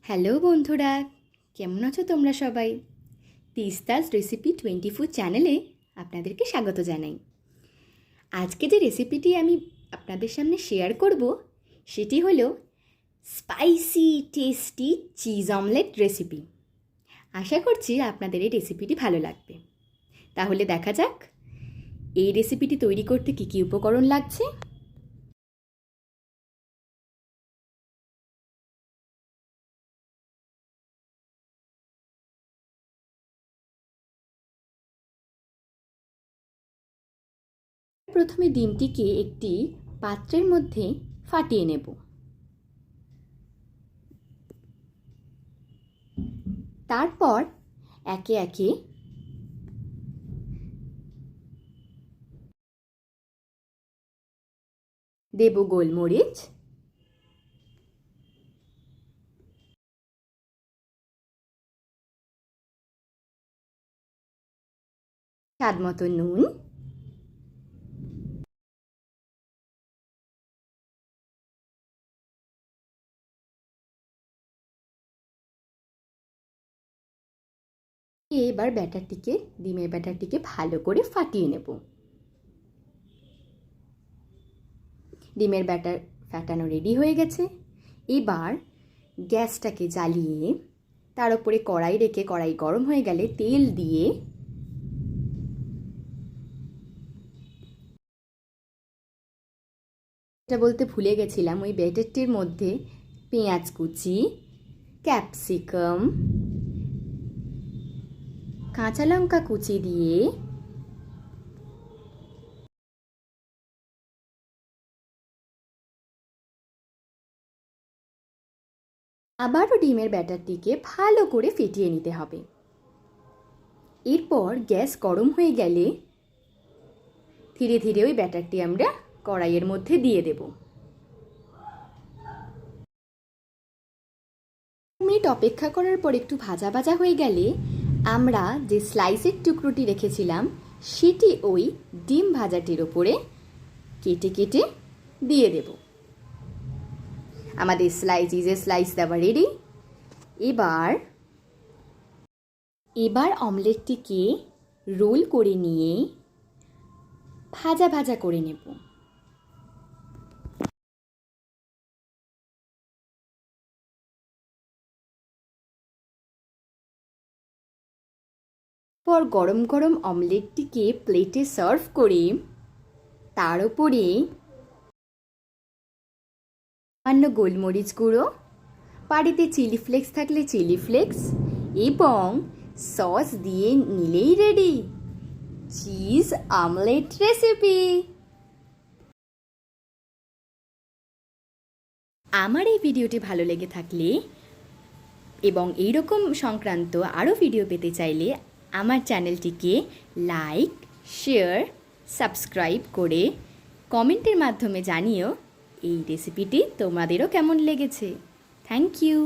Hello বন্ধুরা, কেমন আছো তোমরা সবাই? তিস্তাস রেসিপি 24 চ্যানেলে আপনাদেরকে স্বাগত জানাই। আজকে যে রেসিপিটি আমি আপনাদের সামনে শেয়ার করব সেটি হলো spicy tasty cheese omelette recipe. আশা করছি আপনাদের এই রেসিপিটি ভালো লাগবে। তাহলে দেখা যাক এই রেসিপিটি তৈরি করতে কী কী উপকরণ লাগছে। প্রথমে ডিমটিকে একটি পাত্রের মধ্যে ফাটিয়ে নেব। তারপর একে একে দেব গোলমরিচ, স্বাদ মতো নুন, এবার ডিমের ব্যাটারটিকে ভালো করে ফাটিয়ে নেব। ডিমের ব্যাটার ফাটানো রেডি হয়ে গেছে। এবার গ্যাসটাকে জ্বালিয়ে তার উপরে কড়াই রেখে কড়াই গরম হয়ে গেলে তেল দিয়ে এটা বলতে ভুলে গেছিলাম, ওই ব্যাটারটির মধ্যে পেঁয়াজ কুচি, ক্যাপসিকাম, কাঁচা লঙ্কা কুচি দিয়ে আবারও ডিমের ব্যাটারটিকে ভালো করে ফেটিয়ে নিতে হবে। এরপর গ্যাস গরম হয়ে গেলে ধীরে ধীরে ওই ব্যাটারটি আমরা কড়াইয়ের মধ্যে দিয়ে দেব। মিনিট অপেক্ষা করার পর একটু ভাজা ভাজা হয়ে গেলে আমরা যে স্লাইসের টুকরোটি রেখেছিলাম সেটি ওই ডিম ভাজাটির ওপরে কেটে কেটে দিয়ে দেব। আমাদের স্লাইস দেওয়া রেডি। এবার অমলেটটিকে রোল করে নিয়ে ভাজা ভাজা করে নেব। পর গরম গরম অমলেটটিকে প্লেটে সার্ভ করে তার উপরে সামান্য গোলমরিচ গুঁড়ো, বাড়িতে চিলি ফ্লেক্স থাকলে চিলি ফ্লেক্স এবং সস দিয়ে নিলেই রেডি চিজ অমলেট রেসিপি। আমার এই ভিডিওটি ভালো লেগে থাকলে এবং এইরকম সংক্রান্ত আরও ভিডিও পেতে চাইলে আমার চ্যানেলটিকে লাইক, শেয়ার, সাবস্ক্রাইব করে কমেন্টের মাধ্যমে জানিও এই রেসিপিটি তোমাদেরও কেমন লেগেছে। Thank you.